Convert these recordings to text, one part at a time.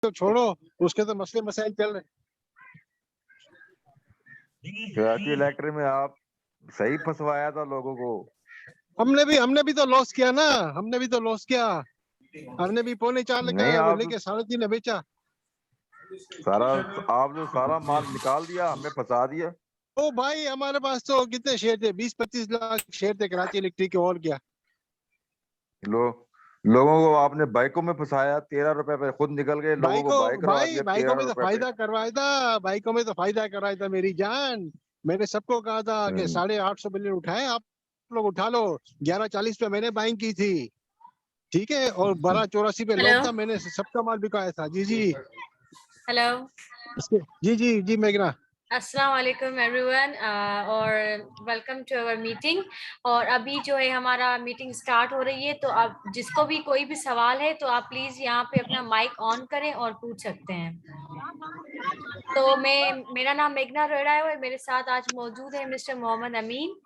तो छोड़ो, उसके तो मसले मसाइल चल रहे। कराची इलेक्ट्रिक में आप सही फंसवाया था लोगों को। हमने भी तो लॉस किया ना, हमने भी तो लॉस किया। हमने भी 4.25 का नहीं, आप लेके 3.5 में बेचा। सारा आपने सारा माल निकाल दिया, हमें फंसा दिया। ओ भाई, हमारे पास तो कितने शेयर थे, 20-25 लाख शेयर थे कराची इलेक्ट्रिक के, और क्या। लो लोगों को आपने बाइकों में फंसाया, 13 रुपए पे खुद निकल गए, लोगों को बाइक करवा दिया बाइकों तेरह में तो रुपए पे फायदा करवाया था, बाइकों में तो फायदा करवाया था मेरी जान। मैंने सबको कहा था कि हम्म। 850 बिलियन उठाए, आप लोग उठा लो। 1140 पे मैंने बाइंग की थी, ठीक है, और 1284 पे लॉक हेलो था, मैंने सबका माल बिकाया था। जी जी। हेलो जी जी जी मेघना। अस्सलाम वालेकुम एवरीवन, और वेलकम टू अवर मीटिंग। और अभी जो है हमारा मीटिंग स्टार्ट हो रही है, तो अब जिसको भी कोई भी सवाल है तो आप प्लीज यहाँ पे अपना माइक ऑन करें और पूछ सकते हैं। तो मेरा नाम मेघना रोड़ा है और मेरे साथ आज मौजूद है मिस्टर मोहम्मद अमीन।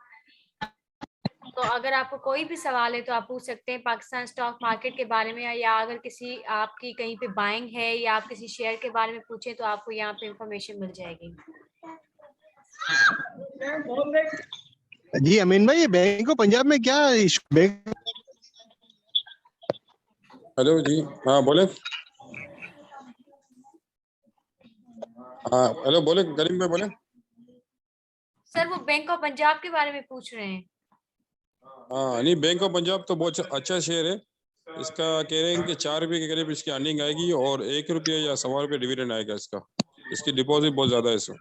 तो अगर आपको कोई भी सवाल है तो आप पूछ सकते हैं पाकिस्तान स्टॉक मार्केट के बारे में, या अगर किसी आपकी कहीं पे बाइंग है या आप किसी शेयर के बारे में पूछें तो आपको यहाँ पे इंफॉर्मेशन मिल जाएगी। जी अमीन भाई, बैंक ऑफ पंजाब में क्या बैंक? हेलो जी, हाँ बोले। हाँ हेलो, बोले करीम भाई, बोले। सर वो बैंक ऑफ पंजाब के बारे में पूछ रहे हैं। हाँ नहीं, बैंक ऑफ पंजाब तो बहुत अच्छा शेयर है। इसका कह रहे हैं कि 4 रुपये के करीब इसकी अर्निंग आएगी और 1 रुपया या 1.25 रुपये डिविडेंड आएगा इसका। इसकी डिपॉजिट बहुत ज्यादा है इसमें।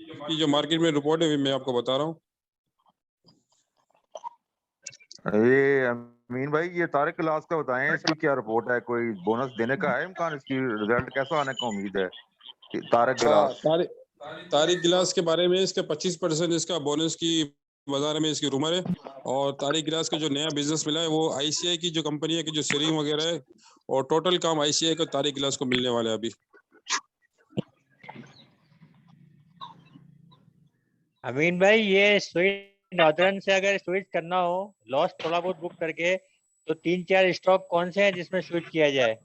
इसकी जो मार्केट में रिपोर्ट है मैं आपको बता रहा हूँ। ये अमीन भाई, ये तारिक क्लास का बताएं, इसकी क्या रिपोर्ट है? कोई बोनस देने का है इम्कान? इसकी रिजल्ट कैसा आने का उम्मीद है? तारिक हाँ, गिलास। तारिक गिलास के बारे में इसका 25% इसका बोनस की बाजार में इसकी रूमर है। और तारिक गिलास का जो नया बिजनेस मिला है वो आईसीआई की जो कंपनी है कि जो शेयरिंग वगैरह है, और टोटल काम आईसीआई को तारिक गिलास को मिलने वाला है अभी। अमीन भाई, ये स्विच नॉर्दर्न से अगर स्विच करना हो लॉस थोड़ा बहुत बुक करके, तो 3-4 स्टॉक कौन से हैं जिसमें स्विच किया जाए?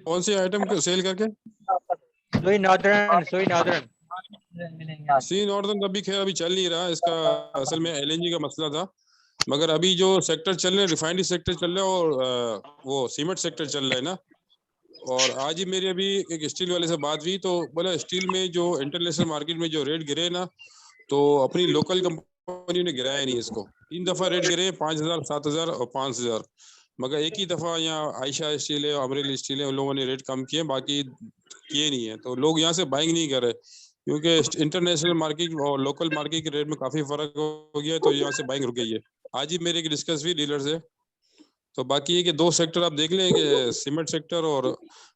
कौन सी आइटम को सेल करके? सुई नॉर्दर्न। सी नॉर्दर्न अभी खैर अभी चल नहीं रहा इसका। असल में एलएनजी का मसला था, मगर अभी जो सेक्टर चल रहे हैं, रिफाइनरी सेक्टर चल रहा है और वो सीमेंट सेक्टर चल रहा है ना। और आज ही मेरी अभी एक स्टील वाले से बात हुई तो बोला स्टील में जो इंटरनेशनल मार्केट में जो रेट गिरे ना, तो अपनी लोकल कंपनी ने गिराया नहीं इसको। 3 दफा रेट गिरे, 5,000, 7,000 और 5,000, मगर एक ही दफा यहाँ आयशा स्टील है, अमरेली स्टील है, उन लोगों ने रेट कम किए, बाकी किए नहीं है। तो लोग यहाँ से बाइंग नहीं कर रहे क्योंकि इंटरनेशनल मार्केट और लोकल मार्केट के रेट में काफी फर्क हो गया है, तो यहाँ से बाइंग रुक गई है। आज ही मेरे एक डिस्कस हुई डीलर से। तो बाकी ये कि 2 सेक्टर आप देख लें कि सीमेंट सेक्टर और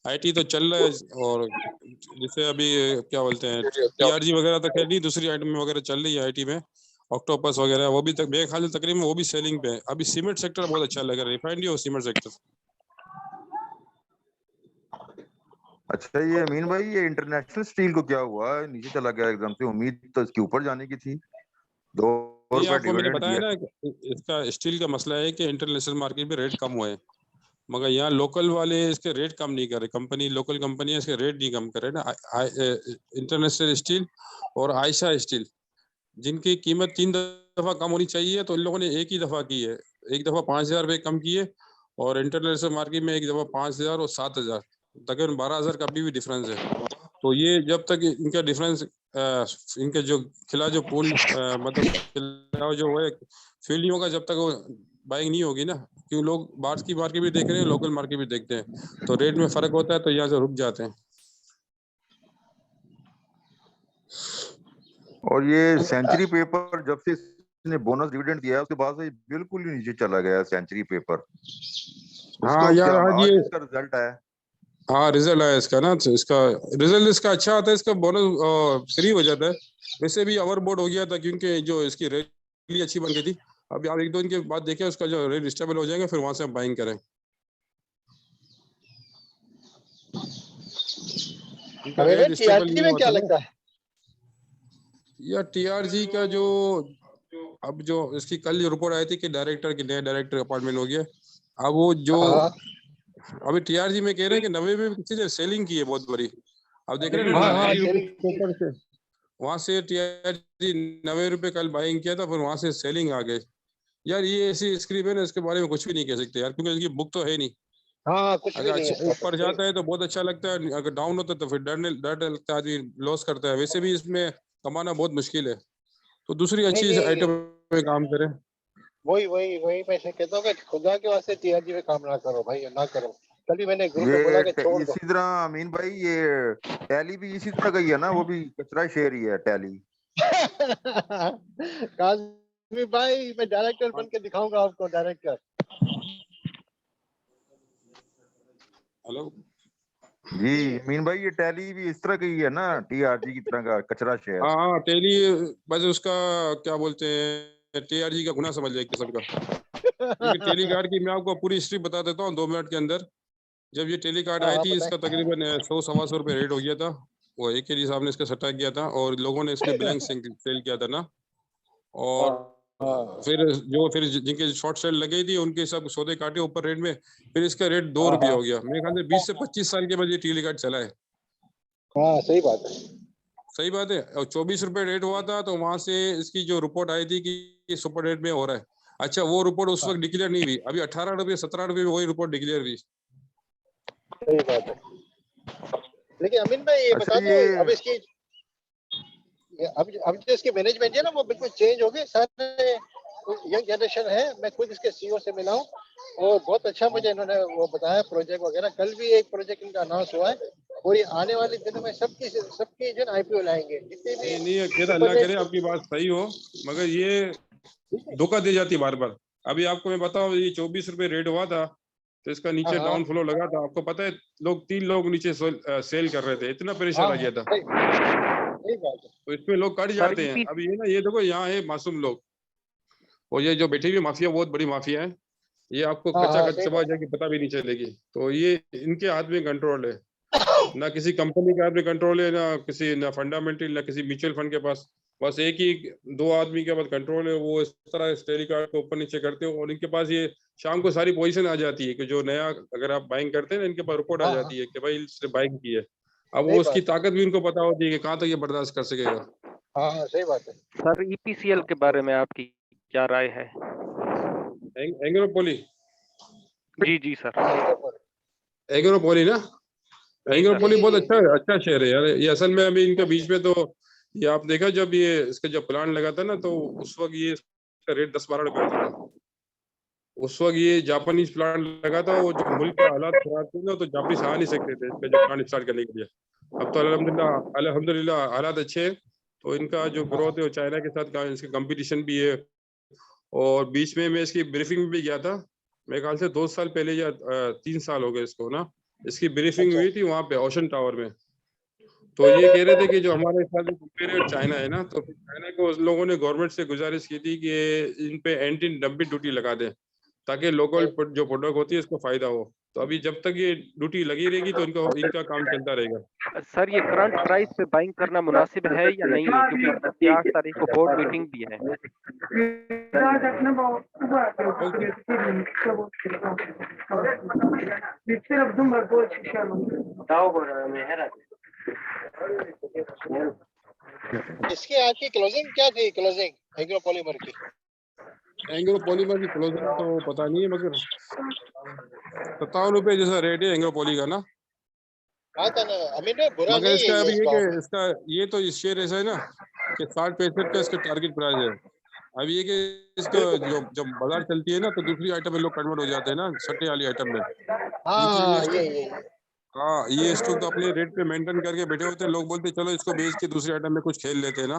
आईटी तो चल रहा है, और जैसे अभी क्या बोलते हैं टीआरजी वगैरह तक है नहीं, दूसरी आइटम वगैरह चल रही है आईटी में, ऑक्टोपस वगैरह, वो भी तक मेरे ख्याल से तकरीबन वो भी सेलिंग पे है। अभी सीमेंट सेक्टर बहुत अच्छा लग रहा है, रिफाइनरी और सीमेंट सेक्टर। अच्छा ये अमीन भाई, ये इंटरनेशनल स्टील को क्या हुआ? नीचे चला गया एकदम से, उम्मीद तो इसके ऊपर जाने की थी। 2 ये रुपए आपको मैंने डिविडेंड बताया दिया। ना, इसका स्टील का मसला है कि इंटरनेशनल मार्केट में रेट कम हुए हैं, मगर यहाँ लोकल वाले इसके रेट कम नहीं कर रहे। कंपनी, लोकल कंपनी है, इसके रेट नहीं कम कर रहे ना। इंटरनेशनल स्टील और आयशा स्टील, जिनकी कीमत 3 दफा कम होनी चाहिए, तो इन लोगों ने एक ही दफा की है। एक दफा 5,000 रुपये कम किए, और इंटरनेशनल मार्केट में एक दफा 5,000 और 7,000, तकरीबन 12,000 का अभी भी डिफरेंस है। तो ये जब तक इनका डिफरेंस, इनके जो खिला जो पूल मतलब खिला जो है फील्ड नहीं होगा, जब तक वो बाइंग नहीं होगी ना, क्यों लोग बाहर की मार्केट भी देख रहे हैं, लोकल मार्केट भी देखते हैं, तो रेट में फर्क होता है, तो यहाँ से रुक जाते हैं। और ये सेंचुरी पेपर जब से इसने बोनस डिविडेंड दिया है उसके बाद से बिल्कुल ही नीचे चला गया सेंचुरी पेपर। हाँ उसको यार, क्या आज आज ये इसका रिजल्ट है? हाँ रिजल्ट आया इसका ना, तो इसका रिजल्ट इसका अच्छा आता है, इसका बोनस फ्री हो जाता है। वैसे भी ओवरबोर्ड हो गया था क्योंकि जो इसकी रैली अच्छी बन गई थी। अभी आप 1-2 दिन के बाद देखें, उसका जो रेट स्टेबल हो जाएगा, फिर वहां से हम बाइंग करें। इनका रेट स्टेबल टीआरजी नहीं में हुआ क्या था ना, लगता है? या टीआरजी का जो अब जो इसकी कल जो रिपोर्ट आई थी कि डायरेक्टर की नया डायरेक्टर अपॉइंटमेंट हो गया। अब वो जो हाँ अभी टीआरजी में कह रहे हैं कि 90 में किसी ने सेलिंग की है बहुत बड़ी। अब देख रहे हैं हाँ, 90 रुपए selling के ऊपर से वहां से टीआरजी 90 रुपए कल बाइंग किया था, फिर वहां से सेलिंग आ गई। यार ये ऐसी स्क्रीप है ना, इसके बारे में कुछ भी नहीं कह सकते यार, क्योंकि इसकी बुक तो है नहीं। हाँ, कुछ भी अगर नहीं है अच्छा इसका ऊपर तो। जाता है तो बहुत अच्छा लगता है, अगर डाउन होता है तो फिर डर लगता है, आदमी लॉस करता है। वैसे भी इसमें कमाना बहुत मुश्किल है, तो दूसरी अच्छी नहीं, आइटम में काम करें। वही मैं से कहता हूँ कि खुदा के वास्ते टीआरजी में काम ना करो भाई, ना करो। कल भी मैंने ग्रुप में बोला कि छोड़ दो। इसी तरह अमीन भाई ये टैली भी इसी तरह का ही है ना, वो भी कचरा शेयर ही है टैली। काज़मी भाई, मैं डायरेक्टर बन के दिखाऊंगा आपको, डायरेक्टर। हेलो जी अमीन भाई, ये टैली भी इस तरह का ही है ना, टीआरजी की तरह का कचरा शेयर। हाँ हाँ, टेली बस उसका क्या बोलते हैं, टीआरजी का गुना समझ जाए एक किस्म का। लेकिन टेली कार्ड की मैं आपको पूरी हिस्ट्री बता देता हूँ 2 मिनट के अंदर। जब ये टेली कार्ड आई हाँ, थी, इसका तकरीबन 100-125 रुपए रेट हो गया था। वो एक ही साहब ने इसका सट्टा किया था और लोगों ने इसमें ब्लैंक सेल किया था ना, और हाँ, फिर जिनके शॉर्ट सेल लगी थी उनके सब सौदे काटे ऊपर रेट में, फिर इसका रेट 2 रुपये हो गया। मेरे ख्याल से 20 से 25 साल के बाद ये टेली कार्ड चला है। हाँ, सही बात है। सही बात है। और 24 रुपए रेट हुआ था, तो वहां से इसकी जो रिपोर्ट आई थी कि सुपर रेट में हो रहा है। अच्छा, वो रिपोर्ट उस वक्त डिक्लेयर नहीं हुई, अभी 18 रुपये 17 रुपये में वही रिपोर्ट डिक्लेयर हुई। सही बात है। लेकिन अमीन भाई ये अच्छा, बता दो, ये अब इसकी अब जो इसके मैनेजमेंट है ना, वो बिल्कुल चेंज हो गए सारे। यंग जनरेशन है, मैं खुद इसके सीईओ से मिला हूँ और बहुत अच्छा मुझे इन्होंने वो बताया प्रोजेक्ट वगैरह। कल भी एक प्रोजेक्ट इनका अनाउंस हुआ है और ये आने वाले दिनों में सबकी जो आईपीओ लाएंगे जितने भी नहीं कहता, अल्लाह करे आपकी बात सही हो, मगर ये धोखा दे जाती बार बार। अभी आपको मैं बताऊं, ये 24 रुपए रेट हुआ था, तो इसका नीचे डाउन फ्लो लगा था। आपको पता है, 3 लोग नीचे सेल कर रहे थे, इतना प्रेशर आ गया था। सही बात है। तो इसमें लोग कट जाते हैं। अभी ये ना, ये देखो यहाँ है मासूम लोग, और ये जो बैठी हुई माफिया बहुत बड़ी माफिया है, ये आपको कच्चा चबा जाके पता भी नहीं चलेगी। तो ये इनके हाथ में कंट्रोल है, ना किसी कंपनी के हाथ में कंट्रोल है, ना फंडामेंटल, ना किसी म्यूचुअल फंड के पास। बस एक ही 2 आदमी के पास कंट्रोल है, वो इस तरह टेली कार्ड को ऊपर नीचे करते हो, और इनके पास ये शाम को सारी पोजीशन आ जाती है कि जो नया अगर आप बाइंग करते हैं ना, इनके पास रिपोर्ट आ जाती है कि भाई इसने बाइंग की है। अब वो उसकी ताकत भी इनको पता होती है कि कहाँ तक ये बर्दाश्त कर सकेगा। हाँ, सही बात है। सर ईपीसीएल के बारे में आपकी क्या राय है? एग्रोपोली, जी सर। एग्रोपोली ना, एग्रोपोली बहुत अच्छा शेयर है यार। ये असल में अभी इनके बीच में, तो ये आप देखा जब ये इसका जब प्लान लगा था ना, तो उस वक्त ये इसका रेट 10-12 रुपए होता था। उस वक्त ये जापानीज प्लांट लगा था, वो जो मुल्क का हालात खराब थे ना, तो जापानीज आ नहीं सकते थे इसका जो प्लांट स्टार्ट करने के लिए। अब तो अल्हम्दुलिल्लाह हालात अच्छे हैं, तो इनका जो ग्रोथ है वो चाइना के साथ इसका कंपटीशन भी है। और बीच में मैं इसकी ब्रीफिंग में भी गया था, मेरे ख्याल से 2 साल पहले या 3 साल हो गए इसको ना, इसकी ब्रीफिंग हुई थी वहाँ पे ओशन टावर में। तो ये कह रहे थे कि जो हमारे साथ कंपेयर चाइना है ना, तो चाइना को उन लोगों ने गवर्नमेंट से गुजारिश की थी कि इन पे एंटी डंपिंग ड्यूटी लगा दें, ताकि लोकल जो प्रोडक्ट होती है इसको फायदा हो। तो अभी जब तक ये ड्यूटी लगी रहेगी तो इनका काम चलता रहेगा। सर ये करंट प्राइस पे बाइंग करना मुनासिब है या नहीं, क्योंकि 8 तारीख को बोर्ड मीटिंग भी है। इसकी आज की क्लोजिंग क्या थी? क्लोजिंग एग्रो पॉलीमर की? एंग्रो पॉलीमर की क्लोजिंग तो पता नहीं है, मगर 57 रुपए जैसा रेट है एंग्रो पॉली का ना। हाँ था ना अमीन भाई, बुरा मगर नहीं इसका है अभी ये ये स्टॉक। कि इसका ये तो इस शेयर ऐसा है ना कि 60-65 का इसका टारगेट प्राइस है। अभी ये कि इसका जो जब बाजार चलती है ना, तो दूसरी आइटम में लोग कन्वर्ट हो जाते हैं ना, सट्टे वाली आइटम में। हाँ, ये हाँ, ये स्टॉक तो अपने रेट पे मेंटेन करके बैठे होते हैं। लोग बोलते हैं चलो इसको बेच के दूसरी आइटम में कुछ खेल लेते हैं ना,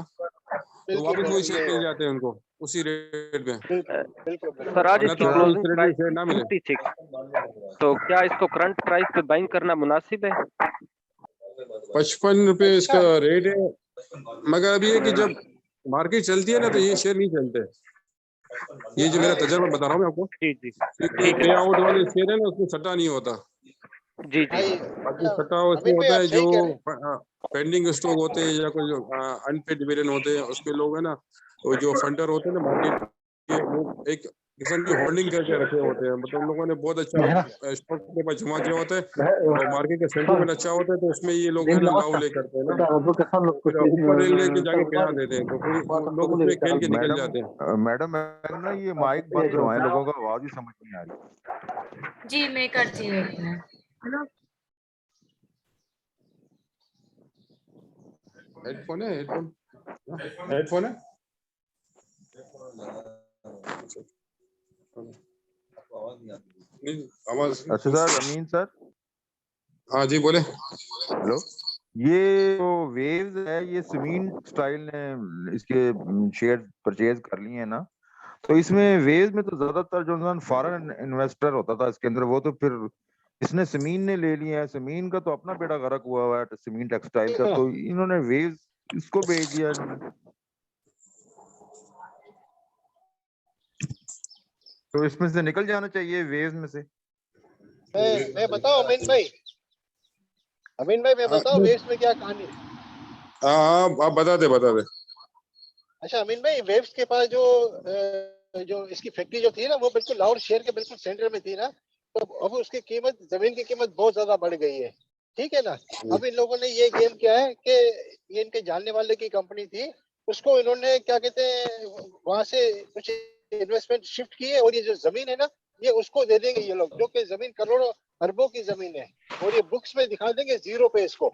तो वापस वही शेयर मिल जाते हैं उनको उसी रेट में। सर आज इसकी क्लोजिंग प्राइस शेयर ना मिले 56, तो क्या इसको करंट प्राइस पे बाइंग करना मुनासिब है? 55 रुपए इसका रेट है, मगर अभी है कि जब मार्केट चलती है ना, तो ये शेयर नहीं चलते। ये जो मेरा तजर्बा बता रहा हूँ मैं आपको, जी पे आउट वाले शेयर है ना, उसमें सट्टा नहीं होता। जी बाकी सट्टा उसमें होता है जो पेंडिंग स्टॉक होते हैं या कोई अनपेड डिविडेंड होते हैं, उसके लोग है ना, वो जो फंडर होते हैं ना मार्केट के, वो एक किसान की होल्डिंग करके रखे होते हैं, मतलब उन लोगों ने बहुत अच्छा स्टॉक के पास जमा किया होता है और मार्केट का सेंटीमेंट अच्छा होता है, तो उसमें ये लोग है ना लाभ ले करते हैं ना, फिर ऊपर लेके जाके गिरा देते हैं, तो फिर लोग उसमें खेल के निकल जाते हैं। मैडम ना ये माइक बंद करवाएं, लोगों को आवाज ही समझ नहीं आ रही। जी मैं करती हूँ एक मिनट। हेडफोन है, हेडफोन है। आवाज अच्छा सर, अमीन सर। हाँ जी बोले। हेलो, ये जो वेव्स है ये समीन स्टाइल ने इसके शेयर परचेज कर लिए हैं ना, तो इसमें वेव्स में तो ज्यादातर जो फॉरेन इन्वेस्टर होता था इसके अंदर, वो तो फिर इसने समीन ने ले लिया है। समीन का तो अपना बेड़ा गर्क हुआ है, समीन टेक्सटाइल का, तो इन्होंने वेव्स इसको भेज दिया इन्होंने, तो इसमें से निकल जाना चाहिए वेव्स में से। मैं बताऊं अमीन भाई मैं बताऊं वेव्स में क्या कहानी है? हाँ आप बता दे। अच्छा अमीन भाई, वेव्स के पास जो इसकी फैक्ट्री जो थी ना, वो बिल्कुल लाहौर शहर के बिल्कुल सेंटर में थी ना, तो अब उसकी कीमत, जमीन की कीमत बहुत ज्यादा बढ़ गई है, ठीक है ना। अब इन लोगों ने ये गेम किया है कि ये इनके जानने वाले की कंपनी थी, उसको इन्होंने क्या कहते हैं वहां से कुछ इन्वेस्टमेंट शिफ्ट की है, और ये जो जमीन है ना ये उसको दे देंगे ये लोग, जो कि जमीन करोड़ों अरबों की जमीन है, और ये बुक्स में दिखा देंगे जीरो पे इसको,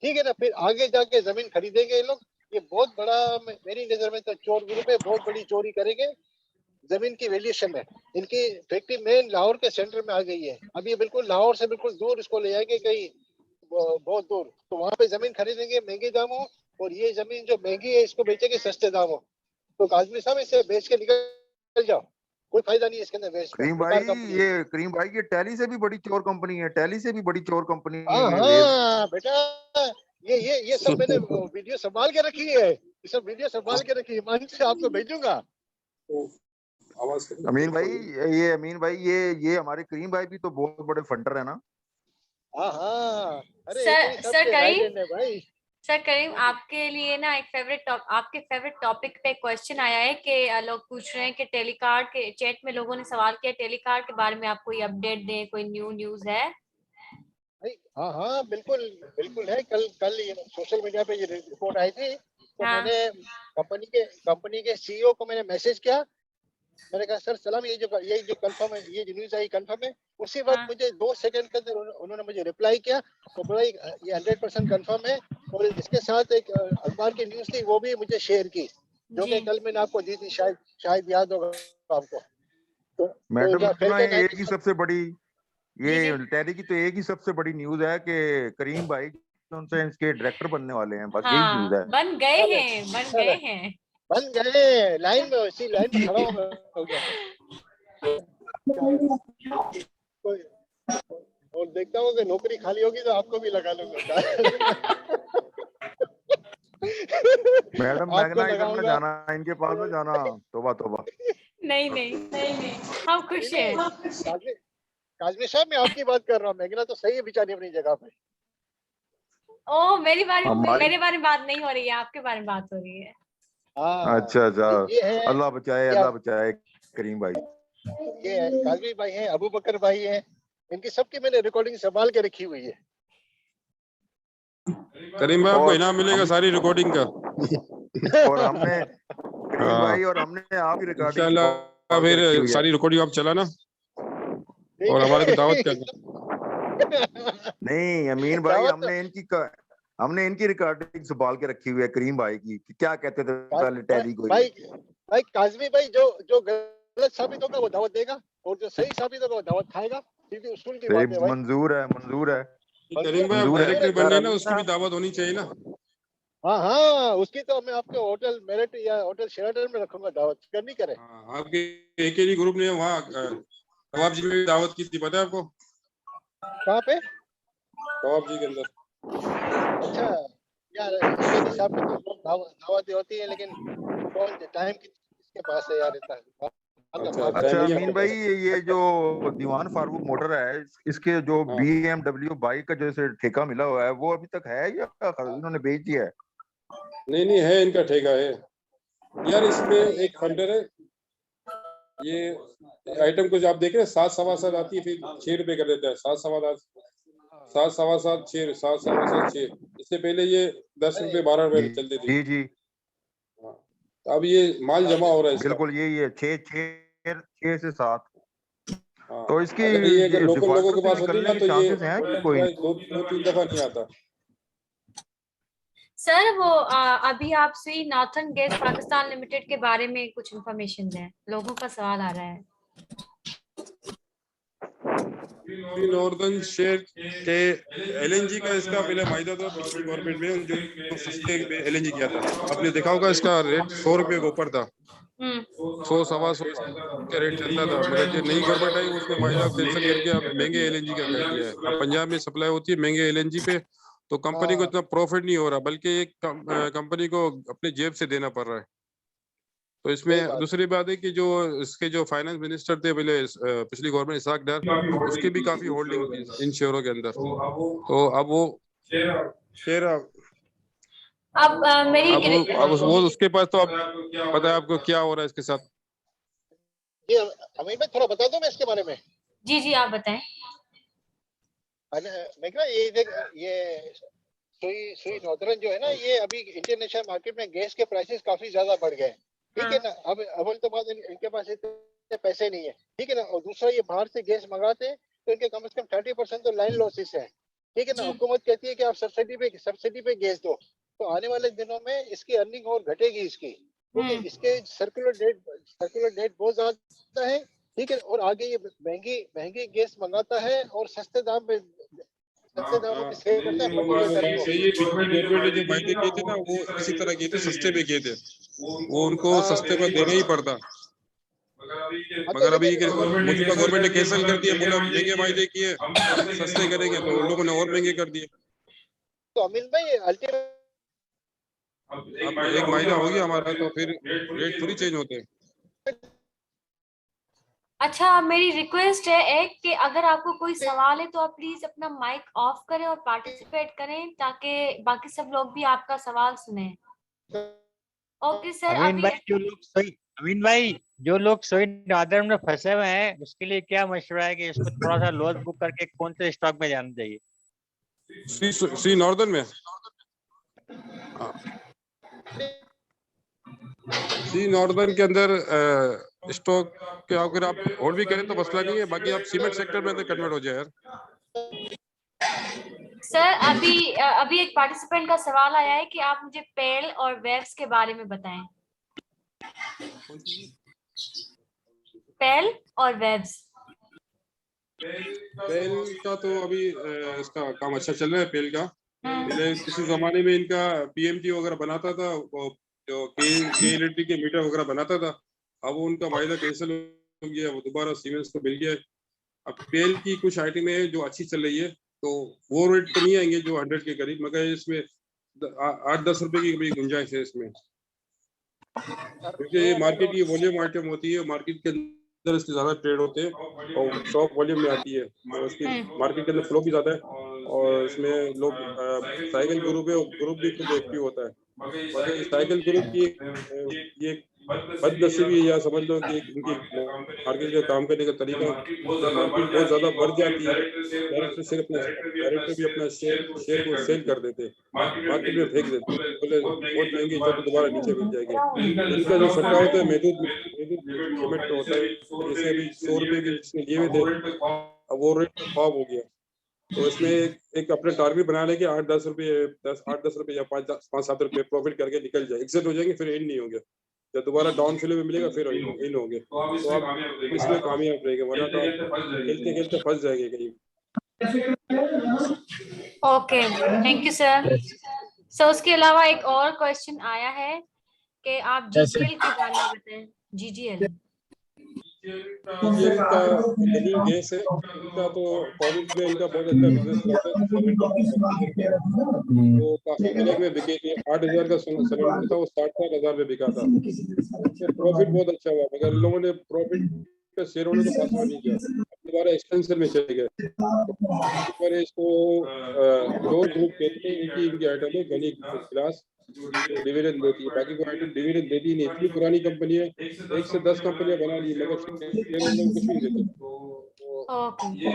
ठीक है ना। फिर आगे जाके जमीन खरीदेंगे ये लोग। ये बहुत बड़ा, मेरी नजर में तो चोर ग्रुप है, बहुत बड़ी चोरी करेंगे जमीन की वैल्यूएशन में। इनकी फैक्ट्री मेन लाहौर के सेंटर में आ गई है, अब ये बिल्कुल लाहौर से बिल्कुल दूर इसको ले जाएंगे कहीं बहुत दूर, तो वहां पे जमीन खरीदेंगे महंगे दामों, और ये जमीन जो महंगी है इसको बेचेंगे सस्ते दामों। तो काजमी साहब इसे बेच के निकल जाओ, कोई फायदा नहीं है इसके अंदर बेच कर, बेकार कंपनी है। करीम भाई ये टैली से भी बड़ी चोर कंपनी है, टैली से भी बड़ी चोर कंपनी है हाँ ये वेव्स। हाँ बेटा, ये सब मैंने वीडियो संभाल के रखी है, ये सब वीडियो संभाल के रखी है, मान से आपको भेजूंगा। अमीन भाई ये हमारे करीम भाई भी तो बहुत बड़े फंडर है ना। हाँ हाँ, अरे सर इतनी सर सबके राइट करीम हैंड है भाई। सर करीम आपके लिए ना एक आपके फेवरेट टॉपिक पे क्वेश्चन आया है कि लोग पूछ रहे हैं कि टेलीकार्ड के चैट में लोगों ने सवाल किया, टेलीकार्ड के बारे में आप कोई अपडेट दें, कोई न्यूज़ है? हाँ हाँ बिल्कुल बिल्कुल है। कल कल ये सोशल मीडिया पे ये रिपोर्ट आई थी, तो हाँ मैंने कंपनी के सीईओ को मैंने मैसेज किया। मैंने कहा सर सलाम, ये जो कंफर्म है, ये जो न्यूज आई कंफर्म है। उसी वक्त हाँ मुझे 2 सेकंड के अंदर उन्होंने मुझे रिप्लाई किया, तो बोला ये 100% कंफर्म है। और इसके साथ एक अखबार की न्यूज थी, वो भी मुझे शेयर की, जो जी कि कल मैंने आपको दी थी, शायद याद होगा आपको। तो एक मैडम बार फिर ना से एक ही सबसे बड़ी, जी जी ये टैली की तो एक ही सबसे बड़ी न्यूज है कि करीम भाई उनसे इसके डायरेक्टर बनने वाले हैं, बस यही न्यूज हाँ है। बन गए हैं। बन गए, लाइन में, इसी लाइन में खड़ा हो गया। कोई और देखता हूँ कि नौकरी खाली होगी तो आपको भी लगा लूंगा। मैडम आपको मैगना इधर ना लगाऊंगा। जाना, इनके पास ना जाना, तोबा तोबा। नहीं हम खुश हैं। काजमी साहब मैं आपकी बात कर रहा हूँ, मेघना तो सही है बेचारी अपनी जगह पे। ओ हमारी मेरे बारे में बात नहीं हो रही है, आपके बारे में बात हो रही है। हाँ अच्छा ये है अल्लाह बचाए करीम भाई। ये है काजमी भाई हैं, अबू बकर भाई हैं, इनकी सबकी मैंने रिकॉर्डिंग संभाल के रखी हुई है। करीम भाई आपको और इनाम मिलेगा सारी रिकॉर्डिंग का। और हमने करीम हाँ भाई और हमने आपकी रिकॉर्डिंग इंशाल्लाह संभाल के फिर रखी हुई है। सारी रिकॉर्डिंग आप चलाना ठीक और हमारे को दावत है। करना। नहीं अमीन भाई, दावत हमने इनकी रिकॉर्डिंग संभाल के रखी हुई है करीम भाई की, कि क्या कहते थे पहले टैली को भाई ये। भाई काजमी भाई, जो गलत साबित होगा वो दावत देगा, और जो सही साबित होगा वो दावत खाएगा, क्योंकि उसूल की बात है भाई। मंजूर है करीम भाई आप मंजूर है। डायरेक्टर बन सर रहे हैं ना, अभी उसकी भी दावत होनी चाहिए ना। हाँ हाँ, उसकी तो मैं आपके होटल मेरिट या होटल शेराटन में रखूंगा, दावत करनी करे। हाँ, आपके एकेडी ग्रुप ने वहाँ नवाब जी में भी दावत की थी, पता है आपको? कहाँ पे? नवाब जी के अंदर। अच्छा यार, एकेडी साहब की तो दावतें होती है, लेकिन कौन टाइम किसके पास है यार इतना। अच्छा अमीन भाई, ये जो दीवान फारूक मोटर है, इसके जो हाँ। BMW बाइक का जैसे ठेका मिला हुआ है, वो अभी तक है या इन्होंने बेच दिया है? नहीं है, इनका ठेका है यार। इसमें एक फंडर है, ये आइटम कुछ आप देख रहे हैं, 7 सवा 7 आती है, फिर 6 रुपए कर देता है, 7 सवा 7, 7 सवा 7, 6, 7 सवा 7, 6। इससे पहले ये 10 रुपए 12 रुपए चलती थी। जी जी हाँ, तो अब ये माल जमा हो रहा है इसका। बिल्कुल यही है, 6 से 7। हाँ, तो इसकी अगर लोकल लोगों के पास होती निकलने ना के तो ये चांसेस हैं कि कोई नहीं? 2-3 दफा नहीं आता। सर वो अभी आप Shri northern gas Pakistan limited के बारे में कुछ इंफॉर्मेशन दें, लोगों का सवाल आ रहा है। नॉर्दर्न शेयर के एलएनजी का इसका पहले वायदा था पिछली गवर्नमेंट में, जो सस्ते में एलएनजी किया था। आपने देखा होगा इसका रेट 100 रुपए के ऊपर था, 100 सवा 100 का रेट चलता था, मगर जो नई गवर्नमेंट आई उसने वायदा कैंसिल करके अब महंगे एलएनजी का कर दिया है। अब पंजाब में सप्लाई होती है महंगे एलएनजी पे, तो कंपनी को इतना प्रॉफिट नहीं हो रहा, बल्कि एक कंपनी को अपने जेब से देना पड़ रहा है। तो इसमें दूसरी बात है कि जो इसके जो फाइनेंस मिनिस्टर थे पहले पिछली गवर्नमेंट इसाक डार, उसकी भी काफी होल्डिंग थी इन शेयरों के अंदर। तो अब वो शेयर अब मेरी अब वो उसके पास, तो अब पता है आपको क्या हो रहा है इसके साथ। ये अमीन भाई थोड़ा बता दो मैं इसके बारे में। जी जी आप बताएं। मैं कह रहा ये सुई नॉर्दर्न जो है ना, ये अभी इंटरनेशनल मार्केट में गैस के प्राइसेस काफी ज्यादा बढ़ गए, ठीक है ना। अब अव्वल तो बात इनके पास इतने पैसे नहीं है, ठीक है ना। और दूसरा ये बाहर से गैस मंगाते हैं तो इनके कम से कम 30% तो लाइन लॉसेस है, ठीक है ना। हुकूमत कहती है कि आप सब्सिडी पे गैस दो, तो आने वाले दिनों में इसकी अर्निंग और घटेगी इसकी, क्योंकि इसके सर्कुलर डेट बहुत ज्यादा है, ठीक है। और आगे ये महंगी गैस मंगाता है और सस्ते दाम पे सेल करता है पर्टिकुलर सही है। गवर्नमेंट ने जो वायदे किए थे ना, वो इसी तरह किए थे, सस्ते पे किए थे, वो उनको सस्ते पे देना ही पड़ता। मगर अभी मौजूदा गवर्नमेंट ने कैंसिल कर दिया, बोला महंगे वायदे किए सस्ते करेंगे, तो उन लोगों ने और महंगे कर दिए। तो अमीन भाई अल्टीमेट अब एक वायदा हो गया हमारा, तो फिर रेट थोड़ी चेंज होते हैं। अच्छा, मेरी रिक्वेस्ट है एक कि अगर आपको कोई सवाल है तो आप प्लीज अपना माइक ऑफ करें और पार्टिसिपेट करें, ताकि बाकी सब लोग भी आपका सवाल सुने। Okay sir. अमीन भाई जो लोग सोई नॉर्दर्न में फंसे हुए हैं, उसके लिए क्या मशवरा है कि इसको थोड़ा सा लॉस बुक करके कौन से स्टॉक में जाना चाहिए? सी नॉर्दर्न में, सी नॉर्दर्न के अंदर स्टॉक के अगर आप होल्ड भी करें तो मसला नहीं है, बाकी आप सीमेंट सेक्टर में कन्वर्ट हो जाए यार। सर अभी एक पार्टिसिपेंट का सवाल आया है कि आप मुझे पेल और वेव्स के बारे में बताएं। पेल और वेव्स। पेल का तो अभी इसका काम अच्छा चल रहा है। पेल का पहले किसी जमाने में इनका पीएमटी वगैरह बनाता था, वो जो के इलेक्ट्रिक के मीटर वगैरह बनाता था, अब उनका वायदा कैंसिल हो गया, वो दोबारा सीमेंस को मिल गया। अब पेल की कुछ आइटमें हैं जो अच्छी चल रही है, तो वो रेट पे नहीं आएंगे जो 100 के करीब, मगर इसमें 8-10 रुपए की भी गुंजाइश है इसमें, क्योंकि ये मार्केट की वॉल्यूम आइटम होती है, मार्केट के अंदर इसके ज्यादा ट्रेड होते हैं और शॉप वॉल्यूम में आती है, और उसकी मार्केट के अंदर फ्लो भी ज्यादा है, और इसमें लोग साइकिल ग्रुप भी खूब एक्टिव होता है। मगर साइकिल ग्रुप की ये बदनसीबी या समझ लो कि इनकी मार्केट का काम करने का तरीका, मार्केट बहुत ज्यादा बढ़ जाती है, डायरेक्टर भी अपना शेयर को सेल कर देते हैं, मार्केट में फेंक देते हैं, बोले बहुत महंगी, तो दोबारा नीचे मिल जाएगी। इनका जो सट्टा होता है महदूद सीमेंट होता है, जैसे अभी 100 रुपए के जिसने लिए हुए थे, अब वो रेट खराब हो गया, तो इसमें एक अपने टारगेट बना ले कि 8-10 रुपए या 5-7 रुपए प्रॉफिट करके निकल जाए, एग्जिट हो जाएंगे, फिर एंड नहीं होंगे, जब दोबारा डाउन फिल में मिलेगा फिर इन होंगे, तो आप इसमें कामयाब रहेंगे, वरना तो खेलते खेलते फंस जाएंगे कहीं। Okay, thank you sir. So उसके अलावा एक और क्वेश्चन आया है कि आप जीजीएल के बारे में बताएं। जीजीएल का गनी गैस है, इनका तो कोविड में इनका बहुत अच्छा बिजनेस रहा था, वो काफी महंगे में बिके थे, 8,000 का सिलेंडर था, वो 60,000 में बिका था, प्रॉफिट बहुत अच्छा हुआ, मगर इन लोगों ने प्रॉफिट का शेयर होने को पास नहीं किया, दोबारा एक्सपेंशन में चले गए। पर इसको जो ग्रुप कहते हैं, इनकी आइटम है गनी गिलास, डिविडेंड देती है, बाकी कोई आइटम डिविडेंड देती नहीं। इतनी पुरानी कंपनी है, 1 से 10 कंपनियां बना ली मगर शेयर होल्डर कुछ नहीं देते। ओके ये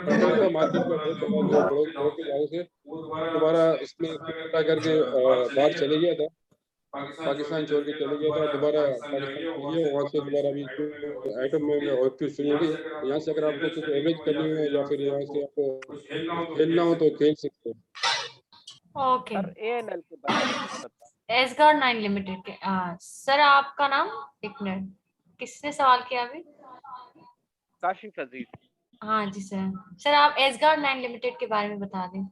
फंडर का मार्केट में बहुत चला, जो ब्रोकर हाउस है वो दोबारा इसमें इकट्ठा करके बाहर चले गया था, पाकिस्तान छोड़ के चले गया था, दोबारा पाकिस्तान पहुंच गया। वहाँ से दोबारा अभी आइटम में एक्टिव शुरू हो गई। यहाँ से अगर आपको कुछ एवरेज करनी हो या फिर यहाँ से आपको खेलना हो तो खेल सकते हो। ओके सर ANL के बारे में कुछ बताएं। एसगार्ड 9 लिमिटेड के सर आपका नाम, एक मिनट, किसने सवाल किया अभी? काशिफ अजीज। हाँ जी सर। सर आप एसगार्ड 9 लिमिटेड के बारे में बता दें।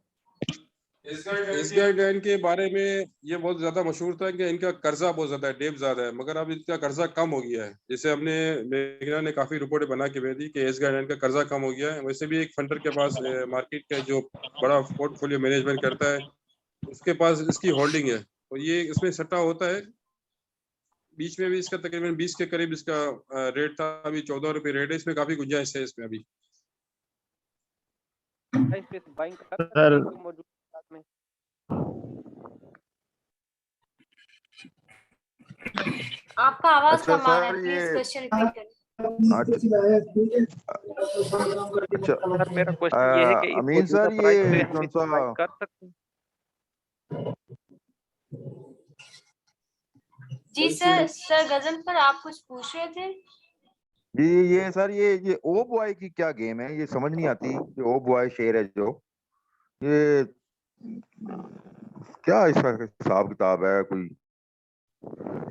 एसगार्ड 9 के बारे में ये बहुत ज्यादा मशहूर था कि इनका कर्जा बहुत ज्यादा है, डेब ज्यादा है, मगर अब इनका कर्जा कम हो गया है। जैसे हमने मेघना ने काफी रिपोर्टें बना के भेजी कि एसगार्ड 9 का कर्जा कम हो गया है। वैसे भी एक फंडर के पास मार्केट का जो बड़ा पोर्टफोलियो मैनेजमेंट करता है उसके पास इसकी होल्डिंग है, तो ये इसमें सट्टा होता है। बीच में भी इसका तकरीबन 20 के करीब इसका रेट था, अभी 14 रुपए रेट है। इसमें काफी गुंजाइश है इसमें अभी। इस पे बाइंग कर सकते हैं जो मौजूद साथ में। आपका आवाज अच्छा कम आ रहा है, सर, प्लीज ये क्वेश्चन रिपीट करें। अच्छा सर मेरा क्वेश्चन ये है कि इस अमीन मौजूदा सर, प्राइस पे ये हम कौन इसमें सा बाइंग कर सकते हैं? जी सर। सर गजनफर आप कुछ पूछ रहे थे? जी, ये सर ये ओ बॉय की क्या गेम है, ये समझ नहीं आती। ये ओ बॉय शेर है जो, ये क्या इसका हिसाब किताब है? कोई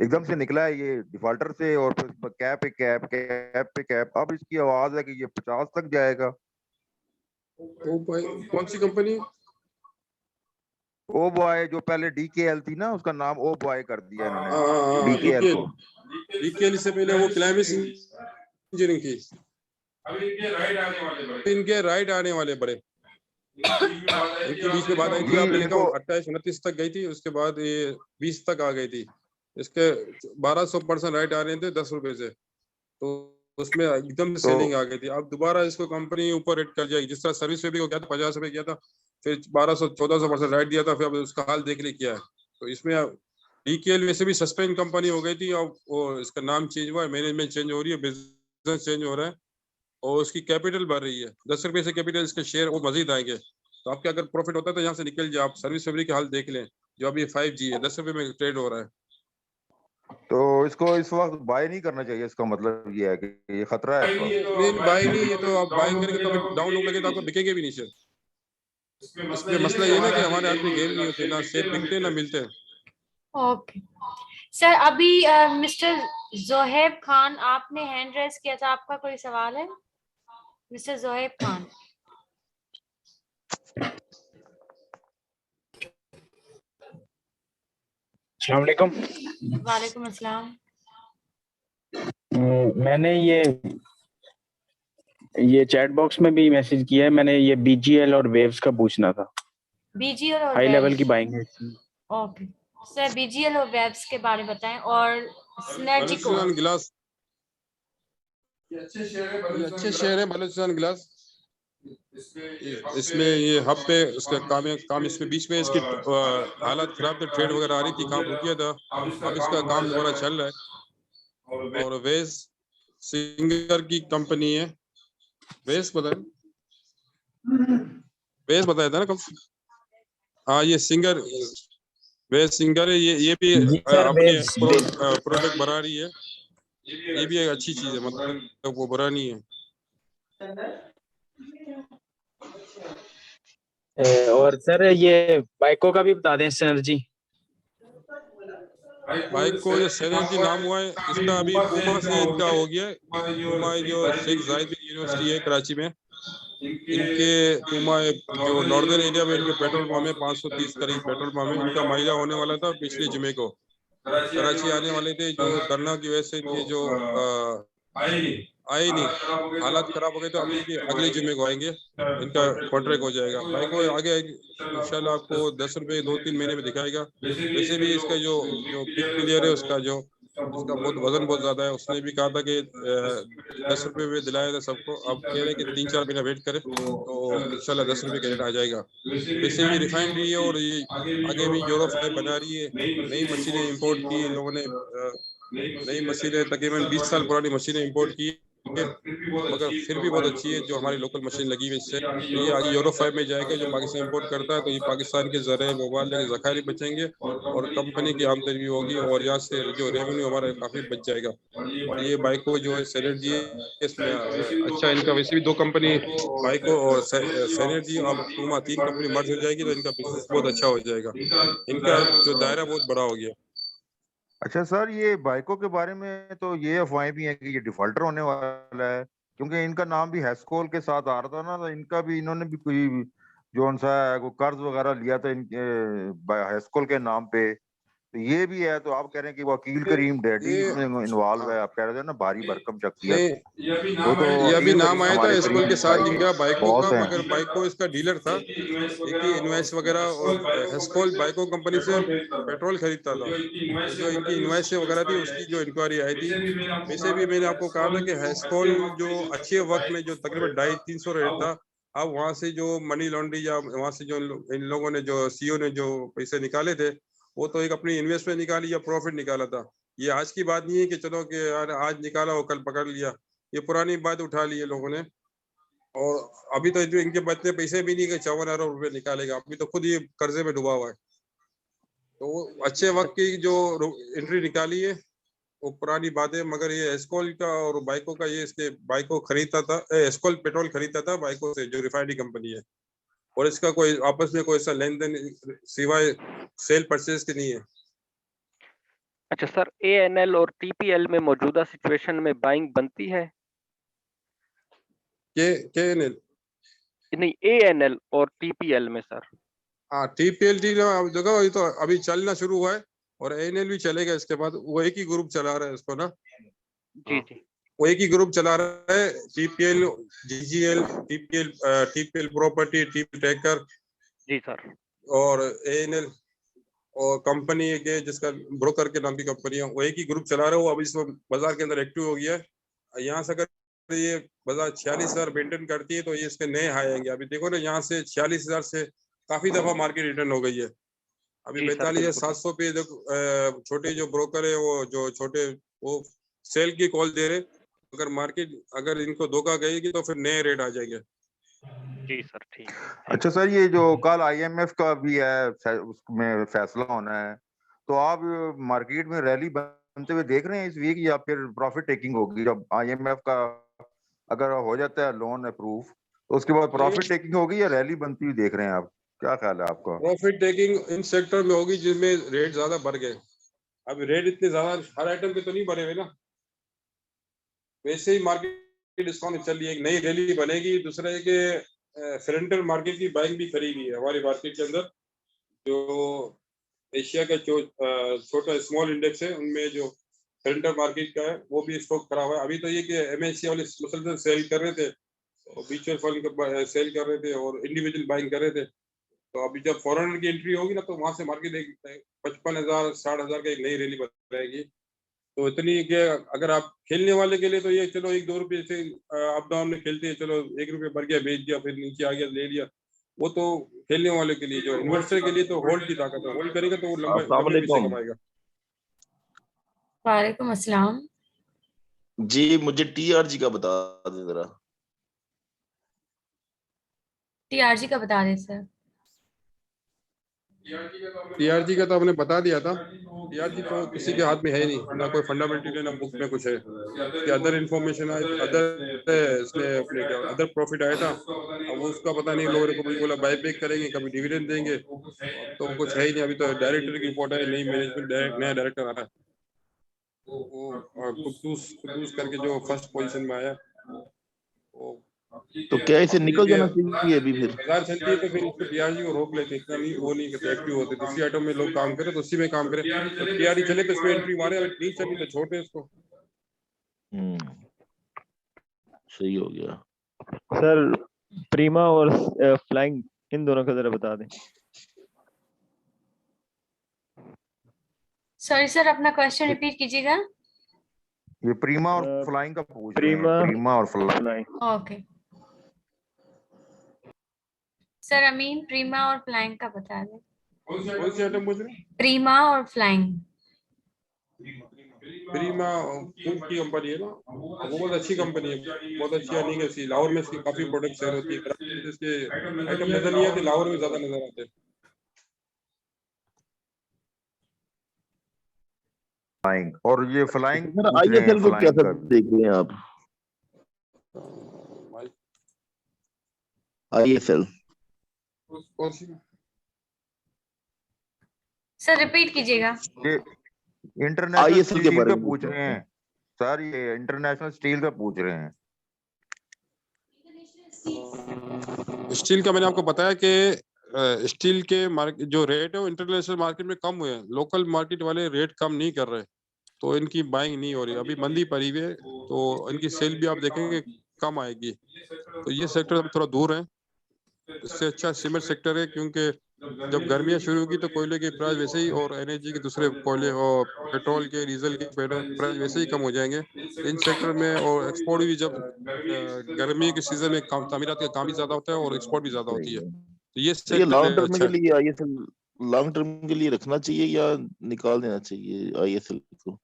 एकदम से निकला है ये डिफॉल्टर से, और फिर कैप पे कैप, कैप पे कैप। अब इसकी आवाज है कि ये 50 तक जाएगा। ओ भाई, कौन सी कंपनी? ओ बॉय जो पहले डीकेएल थी ना, उसका नाम ओ बॉय कर दिया इन्होंने डीकेएल को। डीकेएल से पहले वो क्लाइमेक्स इंजीनियरिंग थी। अभी इनके राइट आने वाले बड़े इनके बीच में बात आई थी, आपने देखा 28-29 तक गई थी, उसके बाद ये 20 तक आ गई थी। इसके 1200% राइट आ रहे थे 10 रुपए से, तो उसमें एकदम सेलिंग आ गई थी। अब दोबारा इसको कंपनी ऊपर रेट कर जाएगी, जिस तरह सर्विस पे भी हो गया था 50 रुपए किया था, फिर 1200-1400% राइट दिया था, फिर अब उसका हाल देख लिया किया है। तो इसमें डीकेएल वैसे भी सस्पेंड कंपनी हो गई थी, अब वो इसका नाम चेंज हुआ है, मैनेजमेंट चेंज हो रही है, बिजनेस चेंज हो रहा है, और उसकी कैपिटल बढ़ रही है। 10 रुपए से कैपिटल इसके शेयर और मजीद आएंगे। तो आपके अगर प्रॉफिट होता है तो यहाँ से निकल जाए। आप सर्विस फैब्रिक के हाल देख लें, जो अभी 5G है, 10 रुपए में ट्रेड हो रहा है। तो इसको इस वक्त बाय नहीं करना चाहिए, इसका मतलब ये है कि ये खतरा है इसका। नहीं बाय नहीं, ये तो आप बाइंग करेंगे तो डाउन लोग लगे तो आपको बिकेंगे भी नहीं शेयर। इसमें मसला ये ना कि हमारे हाथ में गेम नहीं होते, ना शेयर बिकते ना मिलते। ओके सर, अभी मिस्टर जोहेब खान आपने हैंड रेज किया था, आपका कोई सवाल है? मिस्टर जोहेब खान। अस्सलाम वालेकुम। वालेकुम अस्सलाम। मैंने ये चैट बॉक्स में भी मैसेज किया है, मैंने ये बीजीएल और वेव्स का पूछना था। बीजीएल और हाई लेवल की वेव्स। बाइंग है। ओके सर, बीजीएल और वेव्स के बारे में बताएं, और सिनर्जी को। ग्लास ये अच्छे शेयर है बलूचिस्तान ग्लास। इसमें ये हब पे उसका काम इसमें बीच में इसकी हालत खराब थी, ट्रेड वगैरह आ रही थी, काम रुक गया था, अब इसका काम दोबारा चल रहा है। और वेस सिंगर की कंपनी है, वेस बताया था ना कब? हाँ, ये सिंगर, वेस सिंगर है, ये भी अपने प्रोडक्ट बना रही है। ये भी एक अच्छी चीज है, मतलब वो बुरा नहीं है। और सर ये बाइको का भी बता दें, सिनर्जी। बाइक को जो सिनर्जी नाम हुआ है इसका, अभी पूमा से इनका हो गया है। पूमा जो शेख जायद बिन यूनिवर्सिटी है कराची में, इनके पूमा जो नॉर्दर्न एरिया में इनके पेट्रोल पंप है, 530 करीब पेट्रोल पंप है। इनका माइला होने वाला था पिछले जुमे को, कराची आने वाले थे, जो धरना की वजह से इनके जो आए नहीं, हालात खराब हो गए, तो अगले जुमे को आएंगे, इनका कॉन्ट्रैक्ट हो जाएगा। बाइक को आगे इंशाल्लाह आपको 10 रुपए 2-3 महीने में दिखाएगा। वैसे भी इसका जो पिक क्लियर है, उसका जो उसका बहुत वजन बहुत ज्यादा है। उसने भी कहा था कि 10 रुपए में दिलाया था सबको, अब कह रहे हैं कि 3-4 महीना वेट करें तो इंशाल्लाह 10 रुपए का रेट आ जाएगा। वैसे भी रिफाइनरी है और ये आगे भी यूरो 5 बना रही है, नई मशीनें इंपोर्ट की इन लोगों ने, नई मशीनें तकरीबन 20 साल पुरानी मशीनें इंपोर्ट की है, मगर फिर भी बहुत अच्छी है जो हमारी लोकल मशीन लगी हुई इससे। ये आगे यूरो 5 में जाएगा, जो पाकिस्तान इंपोर्ट करता है तो ये पाकिस्तान के ज़राए मोबाइल के ज़खायर भी बचेंगे और कंपनी की आमदनी भी होगी और यहाँ से जो रेवेन्यू हमारा काफ़ी बच जाएगा। और ये बाइको जो है सेनेर्जी इसमें अच्छा, इनका वैसे भी 2 कंपनी बाइको और सेनेर्जी, अब पूमा 3 कंपनी मर्ज हो जाएगी तो इनका बिजनेस बहुत अच्छा हो जाएगा, इनका जो दायरा बहुत बड़ा हो गया। अच्छा सर, ये बाइकों के बारे में तो ये अफवाहें भी हैं कि ये डिफॉल्टर होने वाला है, क्योंकि इनका नाम भी हैस्कोल के साथ आ रहा था ना, तो इनका भी इन्होंने भी कोई जो उनसा कोई कर्ज वगैरह लिया था इनके हैस्कोल के नाम पे, तो ये भी है। तो आप कह रहे हैं कि वकील करीम डैडी ये इसमें इन्वॉल्व है, आप कह रहे थे ना भारी भरकम शख्सियत, नहीं, वो तो ये अभी वकील नाम आया था हमारे स्कूल के करीम साथ भाई इनका बाइको बॉस का, हैं। मगर बाइको इसका डीलर था, एक ही इन्वेस्ट वगैरह और हेस्कोल बाइको कंपनी से पेट्रोल खरीदता था, जो इनकी इन्वेस्ट वगैरह थी उसकी जो इंक्वायरी आई थी। वैसे भी मैंने आपको कहा था कि हेस्कोल जो अच्छे वक्त में जो तकरीबन 250-300 रेट था, अब वहां से जो मनी लॉन्ड्री या वहां से जो इन लोगों ने जो सीईओ ने जो पैसे निकाले थे, वो तो एक अपनी इन्वेस्टमेंट निकाली या प्रॉफिट निकाला था। ये आज की बात नहीं है कि चलो कि यार आज निकाला और कल पकड़ लिया, ये पुरानी बात उठा ली है लोगों ने। और अभी तो जो इनके बचने पैसे भी नहीं कि 54 अरब रुपए निकालेगा, अभी तो खुद ये कर्जे में डूबा हुआ है। तो वो अच्छे वक्त की जो एंट्री निकाली है वो पुरानी बात है, मगर ये एस्कॉल का और बाइको का, ये इसके बाइको खरीदता था, एस्कॉल पेट्रोल खरीदता था बाइको से जो रिफाइनरी कंपनी है, और इसका कोई आपस में कोई ऐसा लेन देन सिवाय सेल परचेज के नहीं है। अच्छा सर, ANL और TPL में मौजूदा सिचुएशन में बाइंग बनती है? के नहीं, ANL और TPL में सर। हाँ, TPLT देखो ये तो अभी चलना शुरू हुआ है और ANL भी चलेगा इसके बाद, वो एक ही ग्रुप चला रहा है इसको ना। जी जी, वो एक ही ग्रुप चला रहा है, TPL, GGL, TPL property, TPL tracker जी सर। और ANL और कंपनी के जिसका ब्रोकर के नाम की कंपनी है, वो एक ही ग्रुप चला रहा है। वो अभी इस बाजार के अंदर एक्टिव हो गया है। यहाँ से अगर ये बाजार 46,000 मेंटेन करती है तो ये इसके नए हाई आएंगे। अभी देखो ना, यहाँ से 46,000 से काफी दफा मार्केट रिटर्न हो गई है। अभी जी सर, 42,700 पे देखो, छोटे जो ब्रोकर है वो जो छोटे वो सेल की कॉल दे रहे, अगर मार्केट अगर इनको धोखा गएगी तो फिर नए रेट आ जाएंगे। जी सर, ठीक। अच्छा सर, ये जो कल IMF का भी है उसमें फैसला होना है, तो आप मार्केट में रैली बनते हुए देख रहे हैं इस वीक, या फिर प्रॉफिट टेकिंग होगी जब IMF का अगर हो जाता है लोन अप्रूव, तो उसके बाद प्रॉफिट टेकिंग होगी या रैली बनती हुई देख रहे हैं आप? क्या ख्याल है आपका? प्रॉफिट टेकिंग इन सेक्टर में होगी जिसमें रेट ज्यादा बढ़ गए। अभी रेट इतने ज्यादा हर आइटम पे तो नहीं बढ़े हुए ना, वैसे ही मार्केट डिस्काउंट चल रही है। एक नई रैली बनेगी। दूसरा है कि फ्रंटल मार्केट की बाइंग भी करी हुई है हमारी मार्केट के अंदर। जो एशिया का जो छोटा स्मॉल इंडेक्स है उनमें जो फ्रंटल मार्केट का है वो भी स्टॉक करा हुआ है। अभी तो ये कि MSCI वाले मुसलसल सेल कर रहे थे, म्यूचुअल फंड का सेल कर रहे थे और इंडिविजुअल बाइंग कर रहे थे। तो अभी जब फॉरेनर की एंट्री होगी ना तो वहां से मार्केट एक 55,000 60,000 का एक नई रैली बनाएगी। तो इतनी कि अगर आप खेलने वाले के लिए तो ये चलो 1-2 रुपए से अप डाउन में खेलते हैं, चलो 1 रुपये बढ़ गया बेच दिया, फिर नीचे आ गया ले लिया, वो तो खेलने वाले के लिए। जो इन्वेस्टर के लिए तो होल्ड की ताकत है, होल्ड करेगा तो वो लंबे पैसे कमाएगा। वालेकुम अस्सलाम। जी, मुझे TRG का बता दें जरा। TRG का बता दें सर। TRG का तो आपने बता दिया था। TRG तो किसी के हाथ में है नहीं, ना कोई फंडामेंटल है ना बुक में कुछ है। अदर इन्फॉर्मेशन इसने अपने अदर प्रॉफिट आया था, अब उसका पता नहीं, लोगों ने कभी बोला बाय बैक करेंगे, कभी डिविडेंड देंगे, तो कुछ है ही नहीं। अभी तो डायरेक्टर की रिपोर्ट है, नई मैनेजमेंट नया डायरेक्टर आ रहा है, वो कुद्दूस करके जो फर्स्ट पोजीशन में आया। तो क्या इसे निकल जाना चाहिए अभी? फिर बाजार चलती है तो फिर इसको TRG को रोक लेते, इतना नहीं वो नहीं करते, एक्टिव होते। दूसरी आइटम में लोग काम करें तो उसी में काम करें, तो TRG चले तो इसमें एंट्री मारे, अगर नहीं चली तो छोटे इसको। सही हो गया सर। प्रीमा और फ्लाइंग इन दोनों का जरा बता दें। सॉरी सर, अपना क्वेश्चन रिपीट कीजिएगा। ये प्रीमा और फ्लाइंग का पूछ रहे हैं, प्रीमा प्रीमा और फ्लाइंग। फ्लाइंग। ओके सर, अमीन प्रीमा और फ्लाइंग का बता दें। कौन सी आइटम पूछ रहे हैं? प्रीमा और फ्लाइंग। प्रीमा फूड की कंपनी है ना, वो बहुत अच्छी कंपनी है, बहुत अच्छी अर्निंग है इसकी। लाहौर में इसकी काफी प्रोडक्ट सेल होती है। कराची में इसके आइटम नजर नहीं आते, लाहौर में ज्यादा नजर आते हैं। फ्लाइंग और ये फ्लाइंग सर पूछ रहे हैं, ISL को फ्लाइंग कैसा का। देख रहे हैं आप? ISL कौन सी? सर रिपीट कीजिएगा। ये इंटरनेशनल ISL के स्टील बारे का में पूछ रहे हैं सर, ये इंटरनेशनल स्टील का पूछ रहे हैं। स्टील का मैंने आपको बताया कि स्टील के मार्केट जो रेट है वो इंटरनेशनल मार्केट में कम हुए हैं, लोकल मार्केट वाले रेट कम नहीं कर रहे, तो इनकी बाइंग नहीं हो रही। अभी मंदी पड़ी हुई है, तो इनकी सेल भी आप देखेंगे कम आएगी। तो ये सेक्टर अब थोड़ा दूर है, इससे अच्छा सीमेंट सेक्टर है, क्योंकि जब गर्मियां शुरू होगी तो कोयले की प्राइस वैसे ही, और एनर्जी के दूसरे कोयले और पेट्रोल के, डीजल के प्राइस वैसे ही कम हो जाएंगे इन सेक्टर में। और एक्सपोर्ट भी जब गर्मी के सीजन में तामीरात का काम भी ज्यादा होता है और एक्सपोर्ट भी ज्यादा होती है, तो ये तो ये सेक्टर लॉन्ग टर्म अच्छा के है। लिए ISL लॉन्ग टर्म के लिए रखना चाहिए या निकाल देना चाहिए ISL को?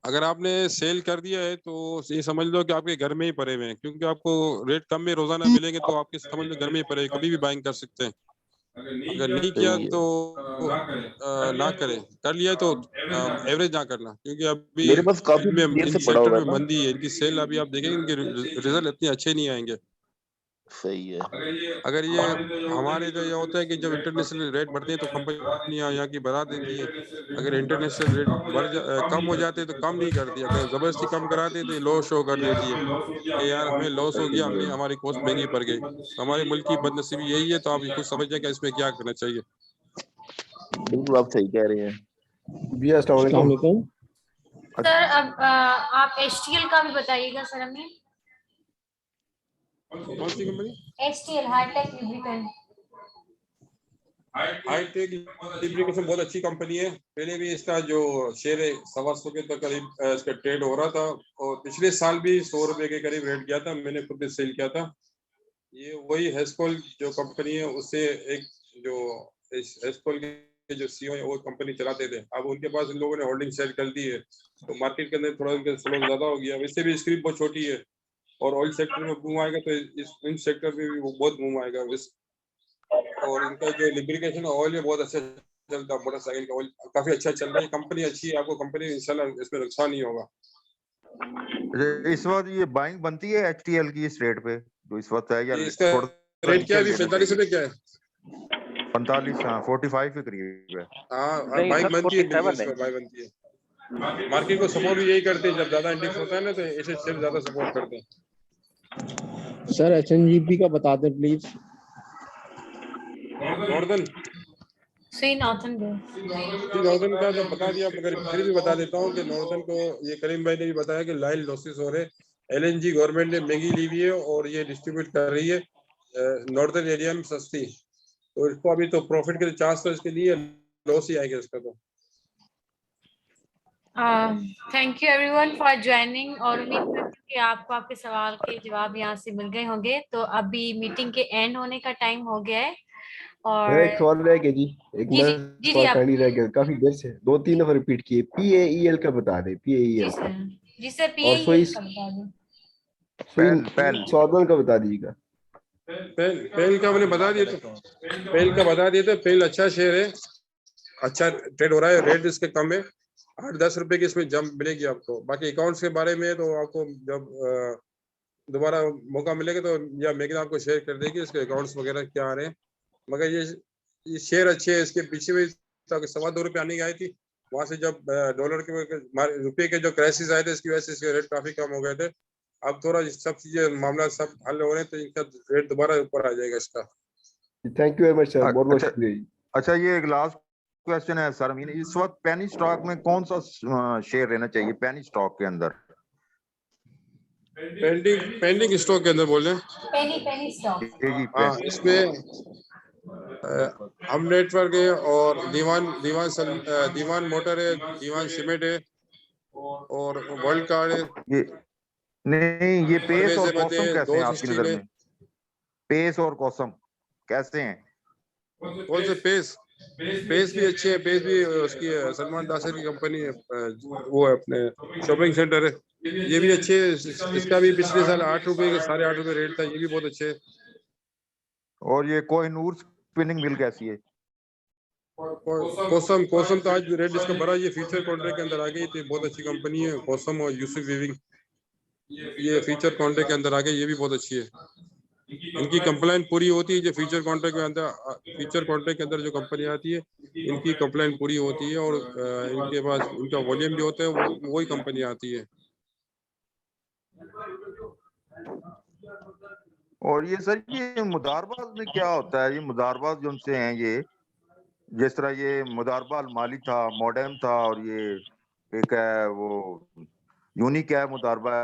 अगर आपने सेल कर दिया है तो ये समझ लो कि आपके घर में ही पड़े हुए हैं, क्योंकि आपको रेट कम में रोजाना मिलेंगे, तो आपके समझ लो घर में ही पड़े, कभी भी बाइंग कर सकते हैं। अगर नहीं किया सही है। तो ना करें, कर लिया तो एवरेज ना करना, क्योंकि अभी मेरे पास काफी इनमें देर इन से पड़ा सेक्टर हुआ में है ना। मंदी है, इनकी सेल अभी आप देखेंगे इनके रिजल्ट इतने अच्छे नहीं आएंगे। सही है। अगर ये हमारे तो ये होता है कि जब इंटरनेशनल रेट बढ़ते हैं तो कंपनियां यहाँ की बढ़ा देती है। अगर इंटरनेशनल रेट कम हो जाते हैं तो कम नहीं करती, अगर जबरदस्ती कम कराते हैं तो ये लॉस शो कर देती है कि यार हमें लॉस हो गया, हमने हमारी कॉस्ट महंगी पड़ गई। तो हमारे मुल्क की बदनसीबी यही है, तो आप खुद समझ जाए कि इसमें क्या करना चाहिए। बिल्कुल आप सही कह रहे हैं। जी अस्सलाम वालेकुम। सर अब आप HTL का भी बताइएगा सर हमें। कौन सी company? HTL Hitech lubricant. Hitech lubrication बहुत अच्छी कंपनी है, पहले भी इसका जो शेयर है 125 के तो करीब इसका ट्रेड हो रहा था, और पिछले साल भी 100 रुपए के करीब रेट किया था, मैंने खुद सेल किया था। ये वही हेस्कोल जो कंपनी है, उससे एक जो हेस्कोल के जो CEO है वो कंपनी चलाते थे, अब उनके पास इन लोगों ने होल्डिंग सेल कर दी है, तो मार्केट के अंदर थोड़ा उनका फ्लो ज्यादा हो गया। वैसे भी स्क्रीन बहुत छोटी है, और ऑयल सेक्टर में बूम आएगा तो इन सेक्टर में भी वो बहुत बूम आएगा। और इनका जो लुब्रिकेशन ऑयल है बहुत अच्छा चलता है, मोटरसाइकिल का ऑयल काफी अच्छा चल रहा है, कंपनी अच्छी है, आपको कंपनी इंशाल्लाह इसमें नुकसान नहीं होगा। इस वक्त ये बाइंग बनती है HTL की इस रेट पे जो इस वक्त है, या इसका रेट क्या है अभी? 45 रुपए क्या है? 45, हाँ 45 के करीब है। हाँ बाइंग बनती है, बिल्कुल इसमें बाइंग बनती है। मार्केट को सपोर्ट भी यही करते हैं, जब ज्यादा इंडेक्स होता है ना तो ऐसे शेयर ज्यादा सपोर्ट करते हैं। सर HNGP का बता दें प्लीज। नॉर्दर्न नॉर्दर्न का तो बता दिया, मगर फिर भी बता देता हूँ कि नॉर्दर्न को ये करीम भाई ने भी बताया कि लाइन लॉसेस हो रहे, LNG गवर्नमेंट ने महंगी ली हुई है और ये डिस्ट्रीब्यूट कर रही है नॉर्दर्न एरिया में सस्ती, तो इसको अभी तो प्रॉफिट के चांस तो इसके लिए लॉस ही आएगा इसका। तो thank you everyone for joining, और उम्मीद करती हूँ कि आपको आपके सवाल के जवाब यहाँ से मिल गए होंगे। तो अभी मीटिंग के एंड होने का टाइम हो गया है, और एक सवाल रह गया जी, एक जी सवाल आप काइंडली रह गया, काफी देर से 2-3 दफा रिपीट किए। PAEL का बता दे, PAEL का। जी सर और सोई PAEL का बता दें। सॉर्दन का बता दीजिएगा। पेल का मैंने बता दिया, तो पेल का बता दिया था। पेल अच्छा शेयर है, अच्छा ट्रेड हो रहा है, रेट इसके कम है, 8-10 रुपए की इसमें जंप मिलेगी आपको। बाकी अकाउंट्स के बारे में तो आपको जब दोबारा मौका मिलेगा तो या मेघना आपको शेयर कर देगी इसके अकाउंट्स वगैरह क्या आ रहे हैं। मगर ये शेयर अच्छे है, इसके पीछे भी 2.25 रुपये आने की आई थी, वहां से जब डॉलर के रुपये के जो क्राइसिस आए थे इसकी वजह से इसके रेट काफी कम हो गए थे। अब थोड़ा सब चीजें मामला सब हल हो रहे हैं तो इनका रेट दोबारा ऊपर आ जाएगा इसका। Thank you very much sir, बहुत बहुत शुक्रिया। अच्छा ये एक लास्ट क्वेश्चन है सर, इस वक्त पेनी स्टॉक में कौन सा शेयर रहना चाहिए? पेनी स्टॉक के अंदर, पेंडिंग स्टॉक के अंदर बोल रहे हैं? Penny stock. हाँ, इसमें हम नेटवर्क है और दीवान मोटर है, दीवान सीमेंट है और वर्ल्ड कार्ड है। ये नहीं, ये पेस और से बंदे कॉसम कैसे हैं दोस्त आपकी स्टील नजर है। में? पेस और कॉसम कैसे हैं? कौन से पेस भी अच्छे है। पेस भी उसकी सलमान दासर की कंपनी है, वो है अपने शॉपिंग सेंटर है, ये भी अच्छे है। इसका भी पिछले साल 8 रुपए के 8.5 रुपए रेट था, ये भी बहुत अच्छे है। और ये कोहिनूर स्पिनिंग मिल कैसी है? कोसम तो आज रेट इसका बढ़ा, ये फ्यूचर कॉन्ट्रैक्ट के अंदर आ गई, तो बहुत अच्छी कंपनी है कोसम और यूसुफ वीविंग, ये फ्यूचर कॉन्ट्रैक्ट के अंदर आ गई, ये भी बहुत अच्छी है। इनकी कंप्लेंट पूरी होती है, जो फ्यूचर कॉन्ट्रैक्ट के अंदर जो कंपनी आती है, इनकी कंप्लेंट पूरी होती है और इनके पास इनका वॉल्यूम जो होता है वही कंपनी आती है। और ये सर, ये मुदारबाज में क्या होता है? ये मुदारबाज जो उनसे हैं, ये जिस तरह ये मुदारबा माली था, मॉडेम था, और ये एक है वो यूनिक है मुदारबा